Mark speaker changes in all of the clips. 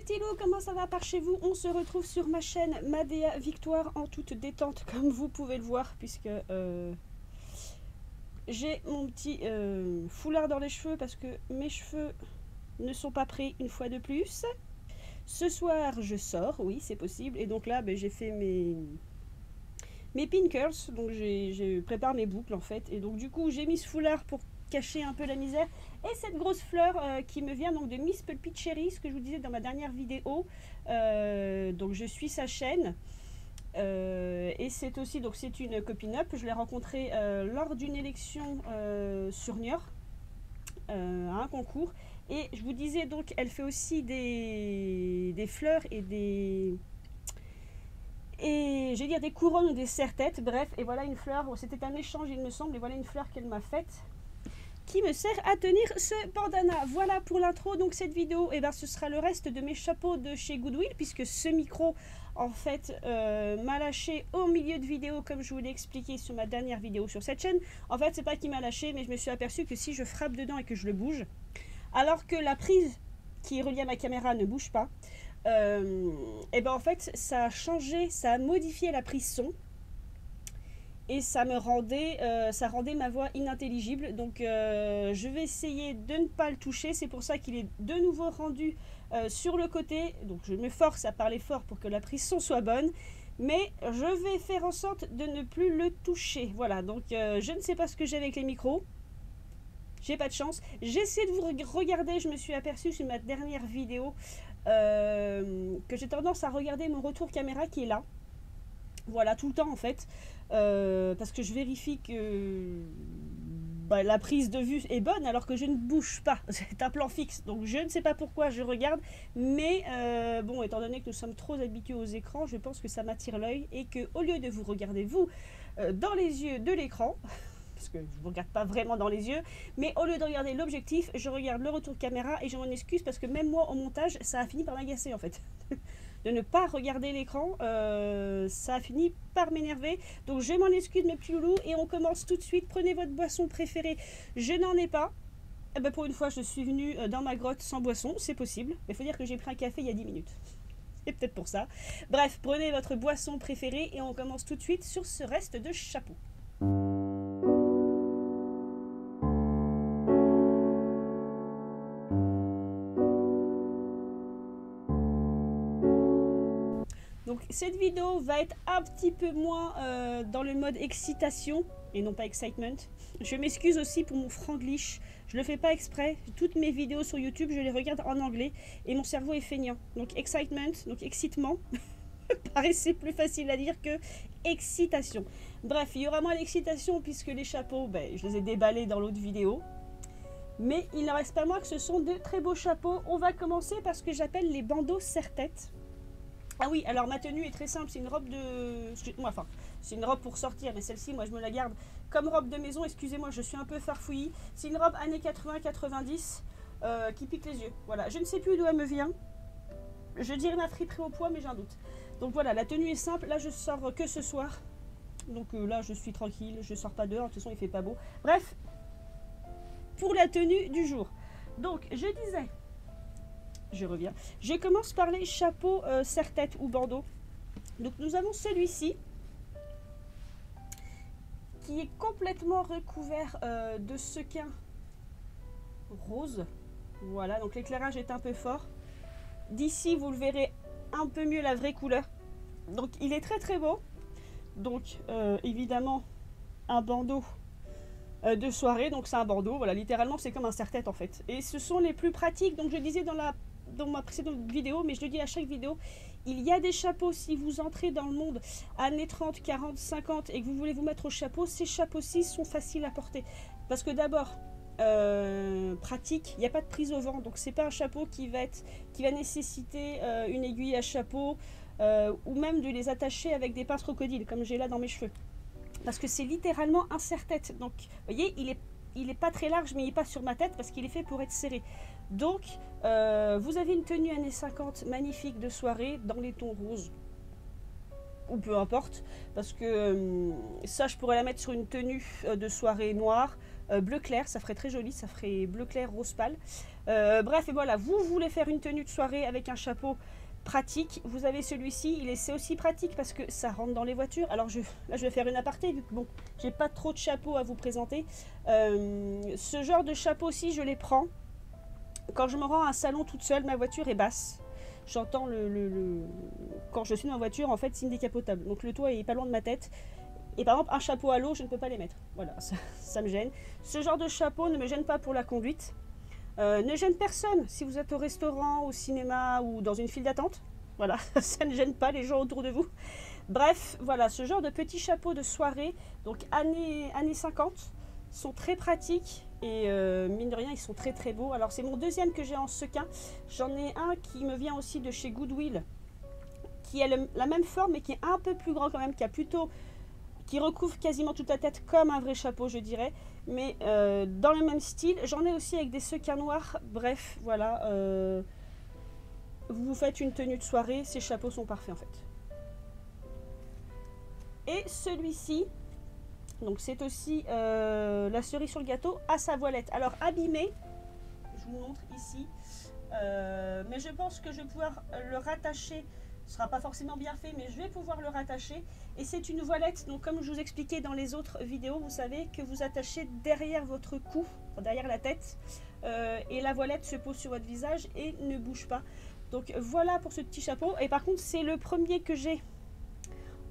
Speaker 1: petits loups, comment ça va par chez vous? On se retrouve sur ma chaîne Madea Victoire en toute détente, comme vous pouvez le voir, puisque j'ai mon petit foulard dans les cheveux parce que mes cheveux ne sont pas prêts une fois de plus. Ce soir, je sors, oui, c'est possible, et donc là, j'ai fait mes pin curls, donc je prépare mes boucles en fait, et donc du coup, j'ai mis ce foulard pour cacher un peu la misère, et cette grosse fleur qui me vient donc de Miss Pulpy Cherry, ce que je vous disais dans ma dernière vidéo. Donc je suis sa chaîne, et c'est aussi, donc c'est une copine up, je l'ai rencontrée lors d'une élection sur Niort, à un concours, et je vous disais donc elle fait aussi des fleurs et j'ai dire des couronnes ou des serre-têtes, bref, et voilà une fleur, c'était un échange il me semble, et voilà une fleur qu'elle m'a faite qui me sert à tenir ce bandana. Voilà pour l'intro. Donc cette vidéo, ce sera le reste de mes chapeaux de chez Goodwill, puisque ce micro en fait m'a lâché au milieu de vidéo, comme je vous l'ai expliqué sur ma dernière vidéo sur cette chaîne. En fait, c'est pas qu'il m'a lâché, mais je me suis aperçu que si je frappe dedans et que je le bouge, alors que la prise qui est reliée à ma caméra ne bouge pas, en fait ça a changé, ça a modifié la prise son, et ça rendait ma voix inintelligible. Donc je vais essayer de ne pas le toucher. C'est pour ça qu'il est de nouveau rendu sur le côté. Donc je me force à parler fort pour que la prise son soit bonne, mais je vais faire en sorte de ne plus le toucher. Voilà, donc je ne sais pas ce que j'ai avec les micros. J'ai pas de chance. J'essaie de vous regarder. Je me suis aperçue sur ma dernière vidéo que j'ai tendance à regarder mon retour caméra qui est là. Voilà, tout le temps en fait, parce que je vérifie que la prise de vue est bonne alors que je ne bouge pas. C'est un plan fixe, donc je ne sais pas pourquoi je regarde, mais bon, étant donné que nous sommes trop habitués aux écrans, je pense que ça m'attire l'œil, et que au lieu de vous regarder vous dans les yeux de l'écran, parce que je ne vous regarde pas vraiment dans les yeux, mais au lieu de regarder l'objectif, je regarde le retour caméra, et je m'en excuse parce que même moi au montage, ça a fini par m'agacer en fait. De ne pas regarder l'écran, ça a fini par m'énerver. Donc je m'en excuse mes petits loulous, et on commence tout de suite. Prenez votre boisson préférée. Je n'en ai pas. Pour une fois, je suis venue dans ma grotte sans boisson, c'est possible. Mais il faut dire que j'ai pris un café il y a 10 minutes. C'est peut-être pour ça. Bref, prenez votre boisson préférée et on commence tout de suite sur ce reste de chapeau. Donc cette vidéo va être un petit peu moins dans le mode excitation et non pas excitement. Je m'excuse aussi pour mon franglish, je le fais pas exprès. Toutes mes vidéos sur YouTube, je les regarde en anglais et mon cerveau est feignant. Donc excitement, donc excitement, paraissait plus facile à dire que excitation. Bref, il y aura moins d'excitation puisque les chapeaux, je les ai déballés dans l'autre vidéo. Mais il n'en reste pas moins que ce sont de très beaux chapeaux. On va commencer par ce que j'appelle les bandeaux serre-tête. Ah oui, alors ma tenue est très simple, c'est une robe de... Enfin, c'est une robe pour sortir, mais celle-ci, moi, je me la garde comme robe de maison. Excusez-moi, je suis un peu farfouillie. C'est une robe années 80-90 qui pique les yeux. Voilà, je ne sais plus d'où elle me vient. Je dirais ma friperie au poids, mais j'ai un doute. Donc voilà, la tenue est simple. Là, je sors que ce soir. Donc là, je suis tranquille, je sors pas dehors. De toute façon, il fait pas beau. Bref, pour la tenue du jour. Donc, je disais... Je reviens. Je commence par les chapeaux serre-tête ou bandeaux. Donc nous avons celui-ci qui est complètement recouvert de sequins rose. Voilà, donc l'éclairage est un peu fort. D'ici, vous le verrez un peu mieux la vraie couleur. Donc il est très très beau. Donc évidemment un bandeau de soirée. Donc c'est un bandeau, voilà, littéralement c'est comme un serre-tête en fait. Et ce sont les plus pratiques. Donc je disais dans ma précédente vidéo, mais je le dis à chaque vidéo, il y a des chapeaux, si vous entrez dans le monde années 30, 40, 50 et que vous voulez vous mettre au chapeau, ces chapeaux-ci sont faciles à porter. Parce que d'abord, pratique, il n'y a pas de prise au vent, donc c'est pas un chapeau qui va nécessiter une aiguille à chapeau ou même de les attacher avec des pinces crocodiles, comme j'ai là dans mes cheveux. Parce que c'est littéralement un serre-tête. Donc, vous voyez, il est pas très large, mais il n'est pas sur ma tête parce qu'il est fait pour être serré. Donc, vous avez une tenue années 50 magnifique de soirée dans les tons roses. Ou peu importe, parce que ça, je pourrais la mettre sur une tenue de soirée noire. bleu clair, ça ferait très joli, ça ferait bleu clair, rose pâle. Bref, et voilà, vous voulez faire une tenue de soirée avec un chapeau pratique, vous avez celui-ci, c'est aussi pratique parce que ça rentre dans les voitures. Alors là je vais faire une aparté vu que bon, j'ai pas trop de chapeaux à vous présenter. Ce genre de chapeau-ci, je les prends quand je me rends à un salon toute seule, ma voiture est basse. J'entends quand je suis dans la voiture, en fait, c'est indécapotable. Donc le toit est pas loin de ma tête. Et par exemple, un chapeau à l'eau, je ne peux pas les mettre. Voilà, ça me gêne. Ce genre de chapeau ne me gêne pas pour la conduite. Ne gêne personne si vous êtes au restaurant, au cinéma ou dans une file d'attente. Voilà, ça ne gêne pas les gens autour de vous. Bref, voilà, ce genre de petits chapeaux de soirée, donc années 50, sont très pratiques et mine de rien, ils sont très très beaux. Alors c'est mon deuxième que j'ai en sequin. J'en ai un qui me vient aussi de chez Goodwill, qui a la même forme mais qui est un peu plus grand quand même, qui recouvre quasiment toute la tête comme un vrai chapeau, je dirais, mais dans le même style. J'en ai aussi avec des sequins noirs. Bref, voilà, vous faites une tenue de soirée, ces chapeaux sont parfaits en fait. Et celui-ci, donc c'est aussi la cerise sur le gâteau à sa voilette. Alors abîmé, je vous montre ici, mais je pense que je vais pouvoir le rattacher. Ce sera pas forcément bien fait, mais je vais pouvoir le rattacher. Et c'est une voilette, donc comme je vous expliquais dans les autres vidéos, vous savez que vous attachez derrière votre cou, derrière la tête, et la voilette se pose sur votre visage et ne bouge pas. Donc voilà pour ce petit chapeau. Et par contre, c'est le premier que j'ai,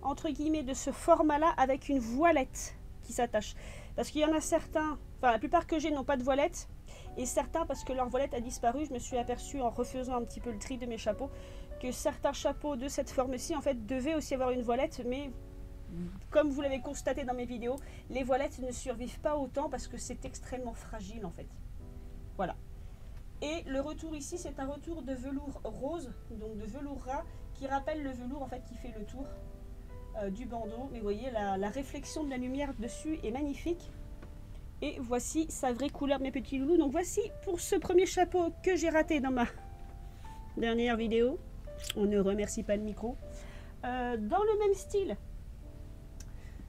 Speaker 1: entre guillemets, de ce format-là, avec une voilette qui s'attache. Parce qu'il y en a certains, enfin la plupart que j'ai n'ont pas de voilette, et certains, parce que leur voilette a disparu, je me suis aperçue en refaisant un petit peu le tri de mes chapeaux, que certains chapeaux de cette forme-ci, en fait, devaient aussi avoir une voilette, mais comme vous l'avez constaté dans mes vidéos, les voilettes ne survivent pas autant parce que c'est extrêmement fragile, en fait. Voilà. Et le retour ici, c'est un retour de velours rose, donc de velours ras, qui rappelle le velours, en fait, qui fait le tour du bandeau. Mais vous voyez, la réflexion de la lumière dessus est magnifique. Et voici sa vraie couleur, mes petits loulous. Donc voici pour ce premier chapeau que j'ai raté dans ma dernière vidéo. On ne remercie pas le micro. Dans le même style,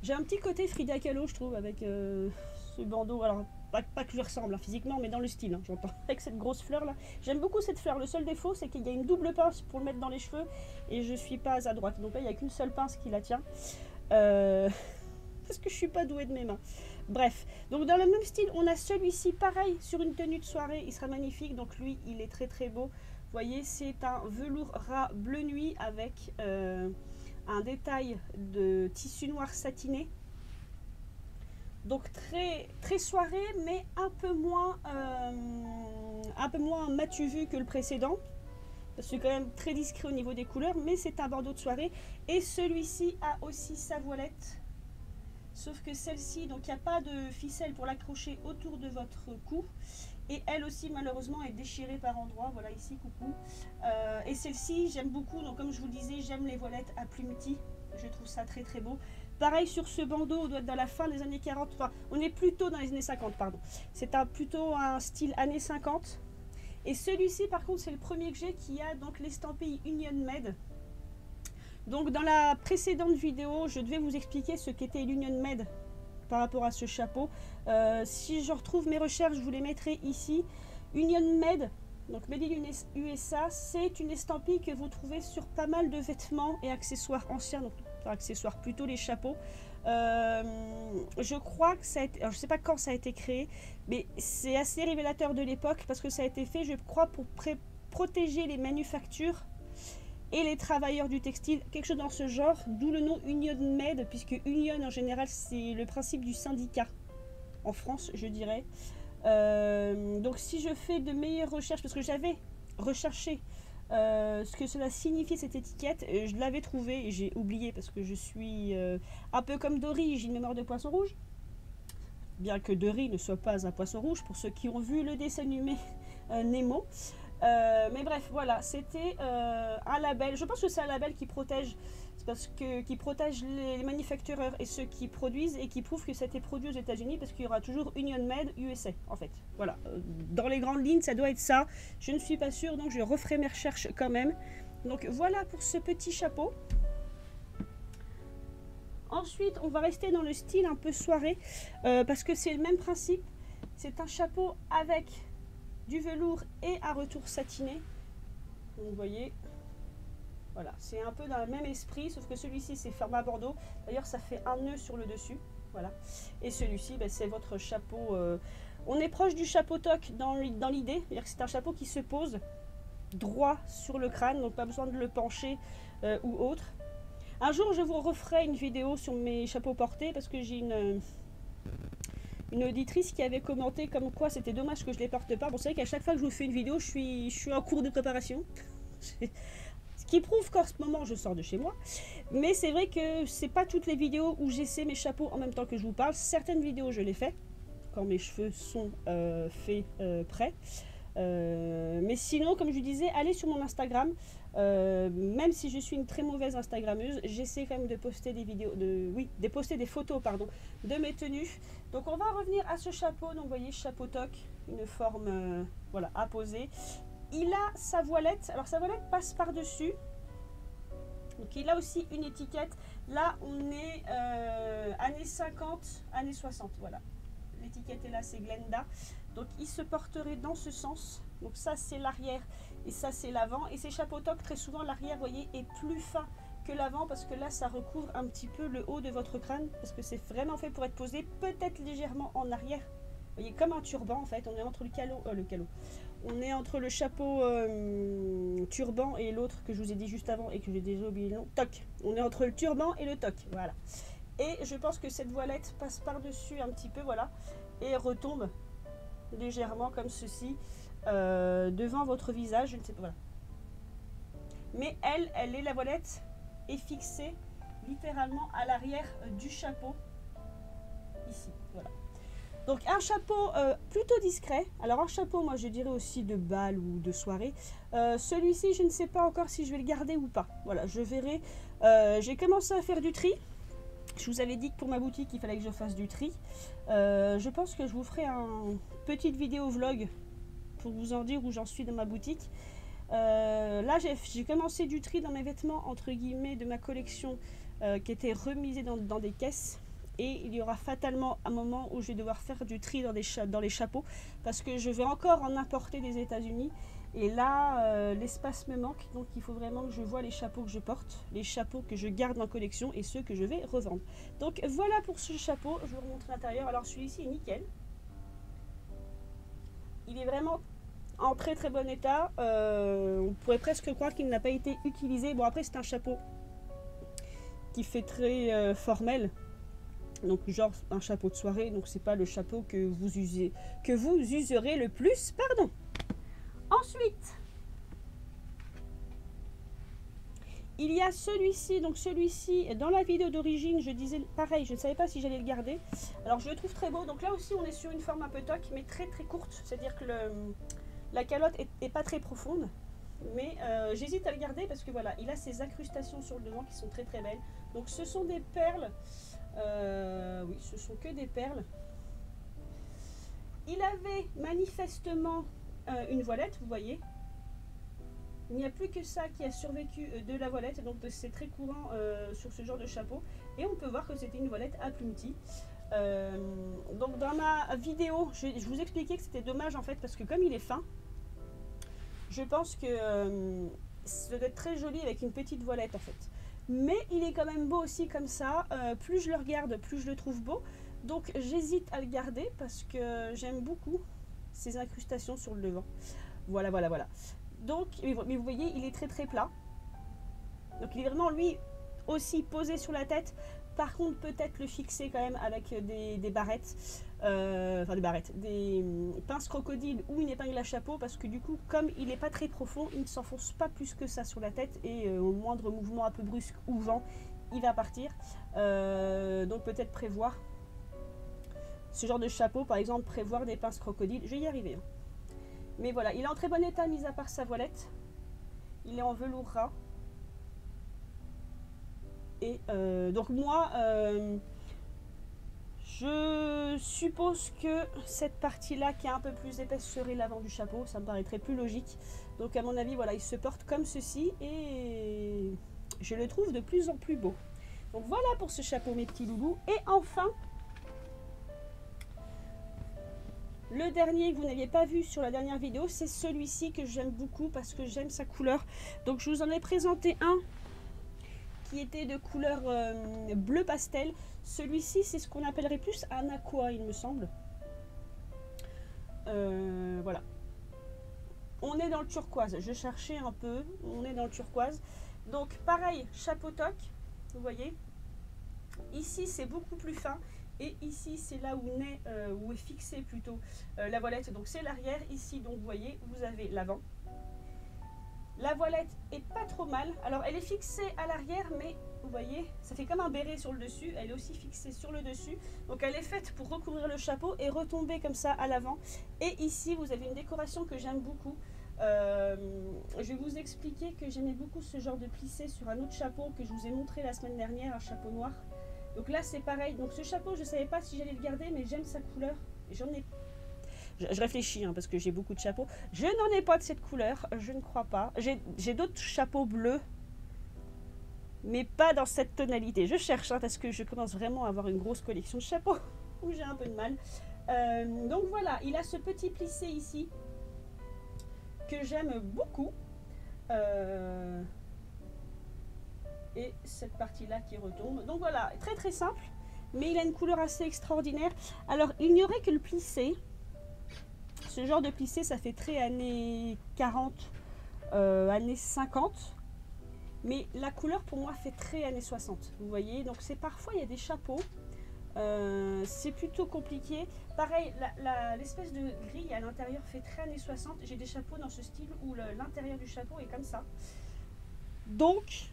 Speaker 1: j'ai un petit côté Frida Kahlo, je trouve, avec ce bandeau. Alors, pas que je ressemble hein, physiquement, mais dans le style, hein, j'entends. Avec cette grosse fleur là. J'aime beaucoup cette fleur. Le seul défaut, c'est qu'il y a une double pince pour le mettre dans les cheveux. Et je suis pas à droite. Donc là, il n'y a qu'une seule pince qui la tient. Parce que je suis pas douée de mes mains. Bref, donc dans le même style, on a celui-ci, pareil, sur une tenue de soirée. Il sera magnifique. Donc lui, il est très très beau. Vous voyez, c'est un velours ras bleu nuit avec un détail de tissu noir satiné. Donc très, très soirée, mais un peu moins matu vu que le précédent. C'est quand même très discret au niveau des couleurs, mais c'est un bandeau de soirée. Et celui-ci a aussi sa voilette. Sauf que celle-ci, donc il n'y a pas de ficelle pour l'accrocher autour de votre cou. Et elle aussi, malheureusement, est déchirée par endroits. Voilà, ici, coucou. Et celle-ci, j'aime beaucoup. Donc, comme je vous le disais, j'aime les voilettes à plumetis. Je trouve ça très, très beau. Pareil sur ce bandeau, on doit être dans la fin des années 40. Enfin, on est plutôt dans les années 50, pardon. C'est plutôt un style années 50. Et celui-ci, par contre, c'est le premier que j'ai qui a donc l'estampille Union Made. Donc, dans la précédente vidéo, je devais vous expliquer ce qu'était l'Union Made par rapport à ce chapeau. Si je retrouve mes recherches, je vous les mettrai ici. Union Made, donc Made in USA, c'est une estampille que vous trouvez sur pas mal de vêtements et accessoires anciens, donc accessoires plutôt les chapeaux. Je crois que ça a été, alors je sais pas quand ça a été créé, mais c'est assez révélateur de l'époque parce que ça a été fait, je crois, pour protéger les manufactures et les travailleurs du textile, quelque chose dans ce genre, d'où le nom Union Made, puisque Union en général c'est le principe du syndicat, en France je dirais. Donc si je fais de meilleures recherches, parce que j'avais recherché ce que cela signifiait cette étiquette, je l'avais trouvé et j'ai oublié parce que je suis un peu comme Dory, j'ai une mémoire de poisson rouge. Bien que Dory ne soit pas un poisson rouge, pour ceux qui ont vu le dessin animé Nemo. Mais bref, voilà, c'était un label. Je pense que c'est un label qui protège, qui protège les manufactureurs et ceux qui produisent et qui prouve que ça a été produit aux États-Unis parce qu'il y aura toujours Union Made USA en fait. Voilà, dans les grandes lignes, ça doit être ça. Je ne suis pas sûre, donc je referai mes recherches quand même. Donc voilà pour ce petit chapeau. Ensuite, on va rester dans le style un peu soirée parce que c'est le même principe. C'est un chapeau avec du velours et un retour satiné. Donc, vous voyez, voilà, c'est un peu dans le même esprit, sauf que celui-ci c'est format bordeaux. D'ailleurs, ça fait un nœud sur le dessus. Voilà. Et celui-ci, ben, c'est votre chapeau. On est proche du chapeau toque dans l'idée. C'est-à-dire que c'est un chapeau qui se pose droit sur le crâne, donc pas besoin de le pencher ou autre. Un jour, je vous referai une vidéo sur mes chapeaux portés parce que j'ai une auditrice qui avait commenté comme quoi c'était dommage que je les porte pas. Bon, c'est vrai qu'à chaque fois que je vous fais une vidéo, je suis en cours de préparation. Ce qui prouve qu'en ce moment, je sors de chez moi. Mais c'est vrai que c'est pas toutes les vidéos où j'essaie mes chapeaux en même temps que je vous parle. Certaines vidéos, je les fais quand mes cheveux sont faits prêts. Mais sinon, comme je vous disais, allez sur mon Instagram. Même si je suis une très mauvaise Instagrammeuse, j'essaie quand même de poster des vidéos, de poster des photos, pardon, de mes tenues. Donc on va revenir à ce chapeau. Donc vous voyez, chapeau toque, une forme voilà, à poser. Il a sa voilette. Alors sa voilette passe par-dessus. Donc il a aussi une étiquette. Là on est années 50, années 60. Voilà. L'étiquette est là, c'est Glenda. Donc il se porterait dans ce sens. Donc ça c'est l'arrière et ça c'est l'avant. Et ces chapeaux toques, très souvent l'arrière, vous voyez, est plus fin que l'avant parce que là ça recouvre un petit peu le haut de votre crâne parce que c'est vraiment fait pour être posé peut-être légèrement en arrière. Vous voyez, comme un turban en fait. On est entre le calot. On est entre le chapeau turban et l'autre que je vous ai dit juste avant et que j'ai déjà oublié le nom. Toque. On est entre le turban et le toque. Voilà. Et je pense que cette voilette passe par-dessus un petit peu, voilà, et retombe légèrement comme ceci devant votre visage. Je ne sais pas, voilà. Mais la voilette est fixée littéralement à l'arrière du chapeau. Ici, voilà. Donc un chapeau plutôt discret. Alors un chapeau, moi je dirais aussi de bal ou de soirée. Celui-ci, je ne sais pas encore si je vais le garder ou pas. Voilà, je verrai. J'ai commencé à faire du tri. Je vous avais dit que pour ma boutique, il fallait que je fasse du tri. Je pense que je vous ferai une petite vidéo vlog pour vous en dire où j'en suis dans ma boutique. Là, j'ai commencé du tri dans mes vêtements, entre guillemets, de ma collection qui était remisée dans des caisses. Et il y aura fatalement un moment où je vais devoir faire du tri dans les chapeaux parce que je vais encore en importer des États-Unis. Et là, l'espace me manque, donc il faut vraiment que je vois les chapeaux que je porte, les chapeaux que je garde en collection et ceux que je vais revendre. Donc voilà pour ce chapeau, je vous remontre l'intérieur. Alors celui-ci est nickel. Il est vraiment en très très bon état. On pourrait presque croire qu'il n'a pas été utilisé. Bon, après c'est un chapeau qui fait très formel. Donc genre un chapeau de soirée, donc c'est pas le chapeau que vous userez le plus, pardon. Ensuite, il y a celui-ci. Donc celui-ci, dans la vidéo d'origine, je disais pareil, je ne savais pas si j'allais le garder. Alors je le trouve très beau. Donc là aussi, on est sur une forme un peu toque, mais très très courte. C'est-à-dire que la calotte est pas très profonde. Mais j'hésite à le garder parce que voilà, il a ses incrustations sur le devant qui sont très très belles. Donc ce sont des perles. Oui, ce sont que des perles. Il avait manifestement une voilette, vous voyez. Il n'y a plus que ça qui a survécu de la voilette, donc c'est très courant sur ce genre de chapeau. Et on peut voir que c'était une voilette à plumetis. Donc dans ma vidéo, je vous expliquais que c'était dommage en fait, parce que comme il est fin, je pense que ça doit être très joli avec une petite voilette en fait. Mais il est quand même beau aussi comme ça. Plus je le regarde, plus je le trouve beau. Donc j'hésite à le garder parce que j'aime beaucoup ces incrustations sur le devant. Voilà, voilà, voilà. Donc, mais vous voyez, il est très très plat. Donc il est vraiment lui aussi posé sur la tête. Par contre, peut-être le fixer quand même avec des barrettes. Des pinces crocodiles ou une épingle à chapeau, parce que du coup, comme il n'est pas très profond, il ne s'enfonce pas plus que ça sur la tête, et au moindre mouvement un peu brusque ou vent, il va partir. Donc peut-être prévoir ce genre de chapeau, par exemple prévoir des pinces crocodiles. Je vais y arriver, hein. Mais voilà, il est en très bon état, mis à part sa voilette. Il est en velours ras. Et donc moi, je suppose que cette partie-là qui est un peu plus épaisse serait l'avant du chapeau. Ça me paraîtrait plus logique. Donc à mon avis, voilà, il se porte comme ceci et je le trouve de plus en plus beau. Donc voilà pour ce chapeau, mes petits loulous. Et enfin, Le dernier que vous n'aviez pas vu sur la dernière vidéo, c'est celui-ci que j'aime beaucoup parce que j'aime sa couleur. Donc je vous en ai présenté un qui était de couleur bleu pastel. Celui-ci, c'est ce qu'on appellerait plus un aqua, il me semble. Voilà. On est dans le turquoise. Je cherchais un peu. On est dans le turquoise. Donc pareil, chapeau toque. Vous voyez. Ici, c'est beaucoup plus fin. Et ici, c'est là où est fixée plutôt la voilette. Donc c'est l'arrière. Ici, donc vous voyez, vous avez l'avant. La voilette est pas trop mal. Alors elle est fixée à l'arrière, mais vous voyez, ça fait comme un béret sur le dessus. Elle est aussi fixée sur le dessus. Donc elle est faite pour recouvrir le chapeau et retomber comme ça à l'avant. Et ici, vous avez une décoration que j'aime beaucoup. Je vais vous expliquer que j'aimais beaucoup ce genre de plissé sur un autre chapeau que je vous ai montré la semaine dernière, un chapeau noir. Donc là, c'est pareil. Donc ce chapeau, je ne savais pas si j'allais le garder, mais j'aime sa couleur. J'en ai... Je réfléchis parce que j'ai beaucoup de chapeaux. Je n'en ai pas de cette couleur, je ne crois pas. J'ai d'autres chapeaux bleus, mais pas dans cette tonalité. Je cherche parce que je commence vraiment à avoir une grosse collection de chapeaux où j'ai un peu de mal. Donc voilà, il a ce petit plissé ici que j'aime beaucoup. Et cette partie-là qui retombe. Donc voilà, très très simple, mais il a une couleur assez extraordinaire. Alors, il n'y aurait que le plissé. Ce genre de plissé, ça fait très années 40, années 50. Mais la couleur, pour moi, fait très années 60. Vous voyez, donc c'est parfois, il y a des chapeaux. C'est plutôt compliqué. Pareil, l'espèce de grille à l'intérieur fait très années 60. J'ai des chapeaux dans ce style où l'intérieur du chapeau est comme ça. Donc,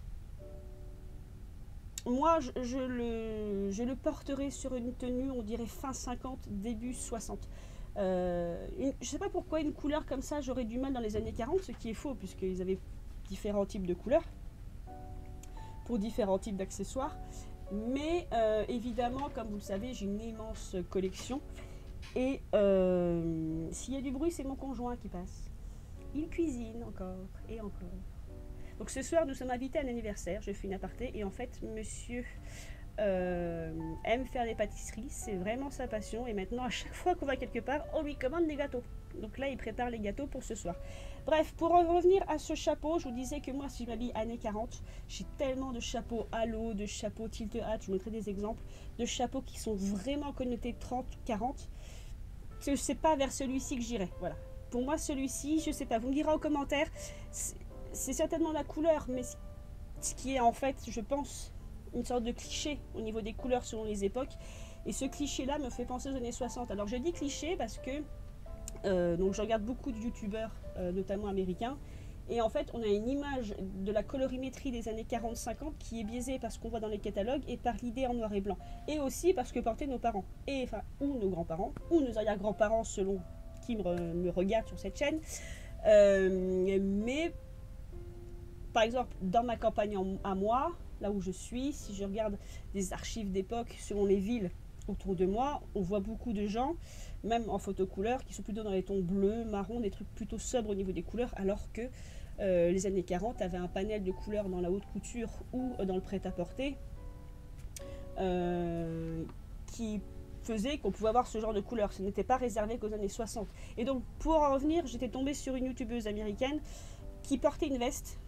Speaker 1: moi, je le porterai sur une tenue, on dirait fin 50, début 60. Je ne sais pas pourquoi une couleur comme ça, j'aurais du mal dans les années 40, ce qui est faux, puisqu'ils avaient différents types de couleurs, pour différents types d'accessoires. Mais évidemment, comme vous le savez, j'ai une immense collection. Et s'il y a du bruit, c'est mon conjoint qui passe. Il cuisine encore et encore. Donc ce soir, nous sommes invités à un anniversaire. Je fais une aparté et en fait, monsieur aime faire des pâtisseries. C'est vraiment sa passion. Et maintenant, à chaque fois qu'on va quelque part, on lui commande des gâteaux. Donc là, il prépare les gâteaux pour ce soir. Bref, pour en revenir à ce chapeau, je vous disais que moi, si je m'habille années 40, j'ai tellement de chapeaux halo, de chapeaux tilt hat, je vous mettrai des exemples, de chapeaux qui sont vraiment connotés 30-40. Je sais pas vers celui-ci que j'irai. Voilà. Pour moi, celui-ci, je sais pas. Vous me direz en commentaire. C'est certainement la couleur, mais ce qui est en fait, je pense, une sorte de cliché au niveau des couleurs selon les époques. Et ce cliché-là me fait penser aux années 60. Alors je dis cliché parce que donc je regarde beaucoup de youtubeurs, notamment américains. Et en fait, on a une image de la colorimétrie des années 40-50 qui est biaisée par ce qu'on voit dans les catalogues et par l'idée en noir et blanc. Et aussi parce que portaient nos parents, et, enfin, ou nos grands-parents, ou nos arrière-grands-parents selon qui me regarde sur cette chaîne. Mais par exemple, dans ma campagne à moi, là où je suis, si je regarde des archives d'époque selon les villes autour de moi, on voit beaucoup de gens, même en photo couleur, qui sont plutôt dans les tons bleus, marron, des trucs plutôt sobres au niveau des couleurs, alors que les années 40 avaient un panel de couleurs dans la haute couture ou dans le prêt-à-porter qui faisait qu'on pouvait avoir ce genre de couleurs. Ce n'était pas réservé qu'aux années 60. Et donc, pour en revenir, j'étais tombée sur une youtubeuse américaine qui portait une veste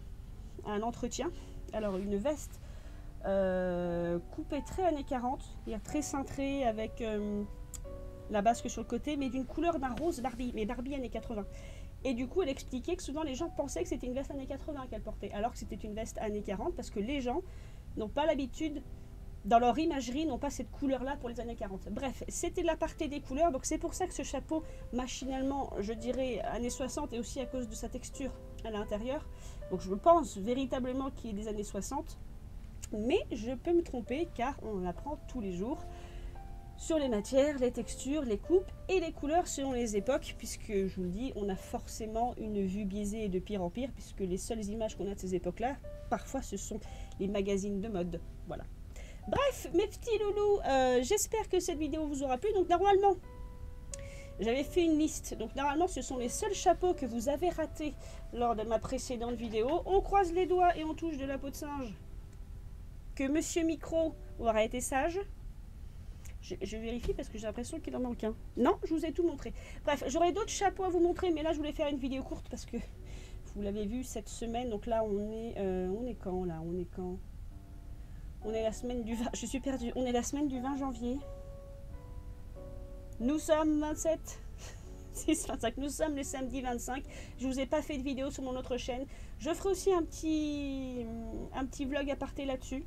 Speaker 1: à un entretien. Alors, une veste coupée très années 40, très cintrée avec la basque sur le côté, mais d'une couleur d'un rose Barbie, mais Barbie années 80. Et du coup, elle expliquait que souvent les gens pensaient que c'était une veste années 80 qu'elle portait, alors que c'était une veste années 40, parce que les gens n'ont pas l'habitude, dans leur imagerie, n'ont pas cette couleur-là pour les années 40. Bref, c'était l'aparté des couleurs, donc c'est pour ça que ce chapeau, machinalement, je dirais années 60, et aussi à cause de sa texture à l'intérieur. Donc je pense véritablement qu'il est des années 60, mais je peux me tromper, car on apprend tous les jours sur les matières, les textures, les coupes et les couleurs selon les époques, puisque je vous le dis, on a forcément une vue biaisée et de pire en pire, puisque les seules images qu'on a de ces époques-là, parfois ce sont les magazines de mode. Voilà. Bref, mes petits loulous, j'espère que cette vidéo vous aura plu. Donc normalement, j'avais fait une liste. Donc normalement, ce sont les seuls chapeaux que vous avez ratés lors de ma précédente vidéo. On croise les doigts et on touche de la peau de singe que Monsieur Micro aura été sage. Je vérifie parce que j'ai l'impression qu'il en manque un. Non, je vous ai tout montré. Bref, j'aurais d'autres chapeaux à vous montrer, mais là, je voulais faire une vidéo courte parce que vous l'avez vu cette semaine. Donc là, on est quand là? On est quand? On est la semaine du 20... Je suis perdue. On est la semaine du 20 janvier. Nous sommes 27... 6-25. Nous sommes le samedi 25. Je vous ai pas fait de vidéo sur mon autre chaîne. Je ferai aussi un petit vlog aparté là-dessus.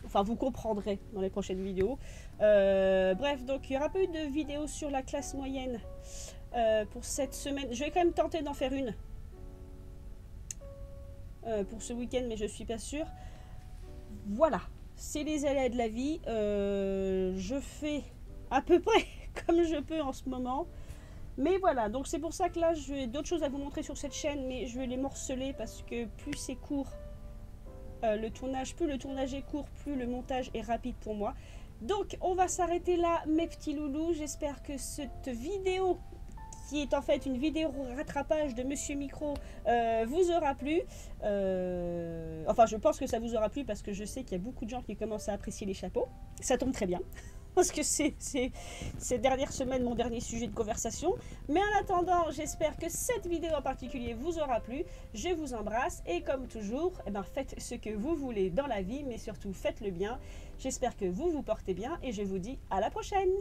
Speaker 1: Enfin, vous comprendrez dans les prochaines vidéos. Bref, donc il n'y aura pas eu de vidéo sur la classe moyenne pour cette semaine. Je vais quand même tenter d'en faire une pour ce week-end, mais je suis pas sûre. Voilà, c'est les aléas de la vie. Je fais à peu près comme je peux en ce moment. Mais voilà, donc c'est pour ça que là, j'ai d'autres choses à vous montrer sur cette chaîne, mais je vais les morceler parce que plus c'est court, plus le tournage est court, plus le montage est rapide pour moi. Donc, on va s'arrêter là, mes petits loulous. J'espère que cette vidéo, qui est en fait une vidéo rattrapage de Monsieur Micro, vous aura plu. Enfin, je pense que ça vous aura plu parce que je sais qu'il y a beaucoup de gens qui commencent à apprécier les chapeaux. Ça tombe très bien. Parce que c'est ces dernières semaines mon dernier sujet de conversation. Mais en attendant, j'espère que cette vidéo en particulier vous aura plu. Je vous embrasse et comme toujours, eh ben, faites ce que vous voulez dans la vie, mais surtout faites le bien. J'espère que vous vous portez bien et je vous dis à la prochaine.